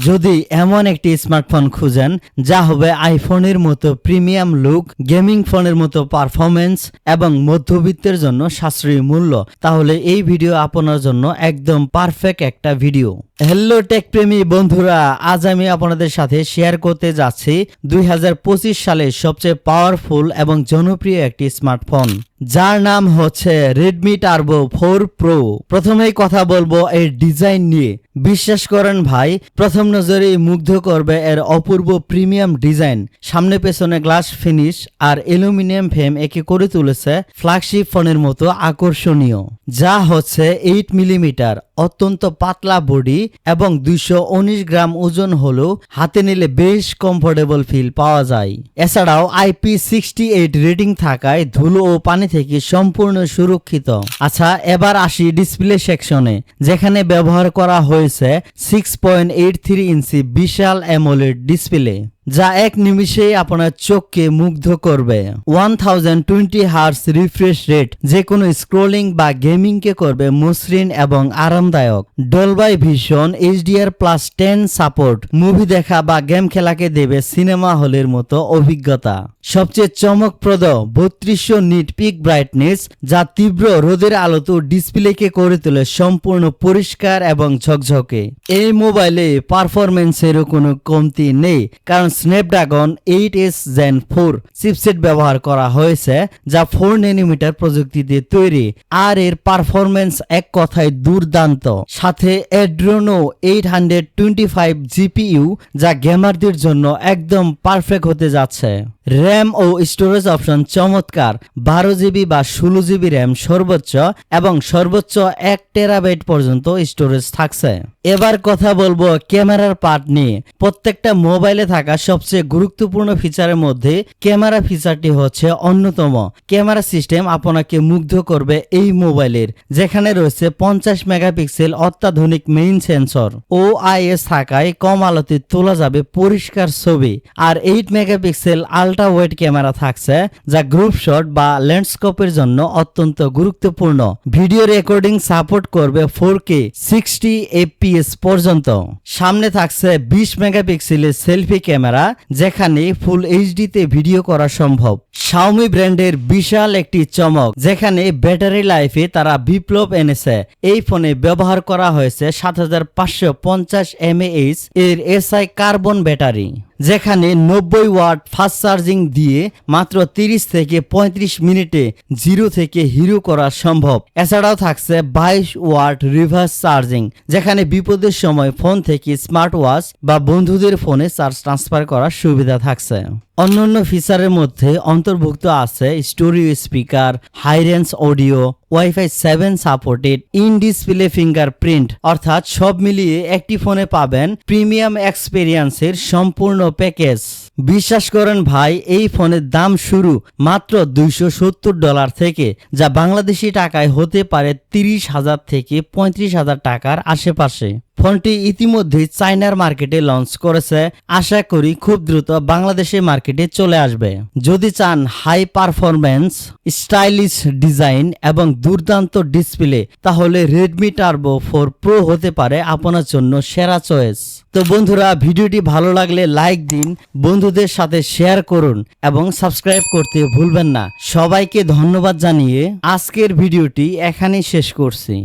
যদি এমন একটি স্মার্টফোন খুঁজেন যা হবে আইফোনের মতো প্রিমিয়াম লুক, গেমিং ফোনের মতো পারফরমেন্স এবং মধ্যবিত্তের জন্য সাশ্রয়ী মূল্য, তাহলে এই ভিডিও আপনার জন্য একদম পারফেক্ট একটা ভিডিও। হ্যালো টেক প্রেমী বন্ধুরা, আজ আমি আপনাদের সাথে শেয়ার করতে যাচ্ছি 2025 সালের সবচেয়ে পাওয়ারফুল এবং জনপ্রিয় একটি স্মার্টফোন, যার নাম হচ্ছে Redmi Turbo 4 Pro। প্রথমেই কথা বলবো এর ডিজাইন নিয়ে। বিশ্বাস করেন ভাই, প্রথম নজরেই মুগ্ধ করবে এর অপূর্ব প্রিমিয়াম ডিজাইন। সামনে পেছনে গ্লাস ফিনিশ আর অ্যালুমিনিয়াম ফ্রেম একে করে তুলেছে ফ্ল্যাগশিপ ফোনের মতো আকর্ষণীয়, যা হচ্ছে 8 মিলিমিটার, অত্যন্ত পাতলা বডি এবং 219 গ্রাম ওজন হলেও হাতে নিলে বেশ কমফোর্টেবল ফিল পাওয়া যায়। এছাড়াও IP68 রেটিং থাকায় ধুলো ও পানি থেকে সম্পূর্ণ সুরক্ষিত। আচ্ছা, এবার আসি ডিসপ্লে সেকশনে, যেখানে ব্যবহার করা হয়েছে 6.83 ইঞ্চি বিশাল অ্যামোলেড ডিসপ্লে, যা এক নিমিষেই আপনার চোখকে মুগ্ধ করবে। 1020 হার্টজ রিফ্রেশ রেট যে কোনো স্ক্রোলিং বা গেমিং কে করবে মসৃণ এবং আরামদায়ক। ডলবাই ভিশন HDR+10 সাপোর্ট মুভি দেখা বা গেম খেলাকে দেবে সিনেমা হলের মতো অভিজ্ঞতা। সবচেয়ে চমকপ্রদ 3200 নিট পিক ব্রাইটনেস, যা তীব্র রোদের আলোতেও ডিসপ্লেকে করে তোলে সম্পূর্ণ পরিষ্কার এবং ঝকঝকে। এই মোবাইলে পারফরমেন্সেরও কোনো কমতি নেই, কারণ স্ন্যাপড্রাগন 8s Gen 4 চিপসেট ব্যবহার করা হয়েছে, যা 4 ন্যানোমিটার প্রযুক্তিতে তৈরি। আর এর পারফরমেন্স এক কথায় দুর্দান্ত। সাথে অ্যাড্রেনো 825 GPU, যা গেমারদের জন্য একদম পারফেক্ট হতে যাচ্ছে। র্যাম ও স্টোরেজ অপশন চমৎকার, 12GB বা 16GB র্যাম সর্বোচ্চ এবং সর্বোচ্চ 1 টেরাবাইট পর্যন্ত স্টোরেজ থাকছে। এবার কথা বলবো ক্যামেরার পার্ট নিয়ে। প্রত্যেকটা মোবাইলে থাকা সবচেয়ে গুরুত্বপূর্ণ ফিচারের মধ্যে ক্যামেরা ফিচারটি হচ্ছে অন্যতম। ক্যামেরা সিস্টেম আপনাকে মুগ্ধ করবে এই মোবাইলের, যেখানে রয়েছে 50 মেগাপিক্সেল অত্যাধুনিক মেইন সেন্সর। OIS থাকায় কম আলোতে তোলা যাবে পরিষ্কার ছবি। আর 8 মেগাপিক্সেল আল্ট্রা ওয়াইড ক্যামেরা থাকছে, যা গ্রুপ শট বা ল্যান্ডস্কেপের জন্য অত্যন্ত গুরুত্বপূর্ণ। ভিডিও রেকর্ডিং সাপোর্ট করবে 4K 60 FPS পর্যন্ত। সামনে থাকছে 20 মেগাপিক্সেলের সেলফি ক্যামেরা, যেখানে ফুল HD তে ভিডিও করা সম্ভব। Xiaomi ব্র্যান্ডের বিশাল একটি চমক, যেখানে ব্যাটারি লাইফে তারা বিপ্লব এনেছে। এই ফোনে ব্যবহার করা হয়েছে 7550 mAh এর SI কার্বন ব্যাটারি, যেখানে 90 ওয়াট ফাস্ট চার্জিং দিয়ে মাত্র 30 থেকে 35 মিনিটে 0 থেকে হিরো করা সম্ভব। এছাড়াও থাকছে 22 ওয়াট রিভার্স চার্জিং, যেখানে বিপদের সময় ফোন থেকে স্মার্ট ওয়াচ বা বন্ধুদের ফোনে চার্জ ট্রান্সফার করার সুবিধা থাকছে। অন্যান্য ফিচারের মধ্যে অন্তর্ভুক্ত আছে stereo speaker, high range audio, Wi-Fi 7 supported, in display fingerprint, অর্থাৎ সব মিলিয়ে একটি ফোনে পাবেন প্রিমিয়াম এক্সপেরিয়েন্সের সম্পূর্ণ প্যাকেজ। বিশ্বাস করেন ভাই, এই ফোনের দাম শুরু মাত্র $270 থেকে, যা বাংলাদেশি টাকায় হতে পারে 30,000 থেকে 35,000 টাকার আশেপাশে। ফোনটি ইতিমধ্যে চায়নার মার্কেটে লঞ্চ করেছে, আশা করি খুব দ্রুত বাংলাদেশের মার্কেটে চলে আসবে। যদি চান হাই পারফরম্যান্স, স্টাইলিশ ডিজাইন এবং দুর্দান্ত ডিসপ্লে, তাহলে Redmi Turbo 4 Pro হতে পারে আপনার জন্য সেরা চয়েস। তো বন্ধুরা, ভিডিওটি ভালো লাগলে লাইক দিন, বন্ধুদের সাথে শেয়ার করুন এবং সাবস্ক্রাইব করতে ভুলবেন না। সবাইকে ধন্যবাদ জানিয়ে আজকের ভিডিওটি এখানেই শেষ করছি।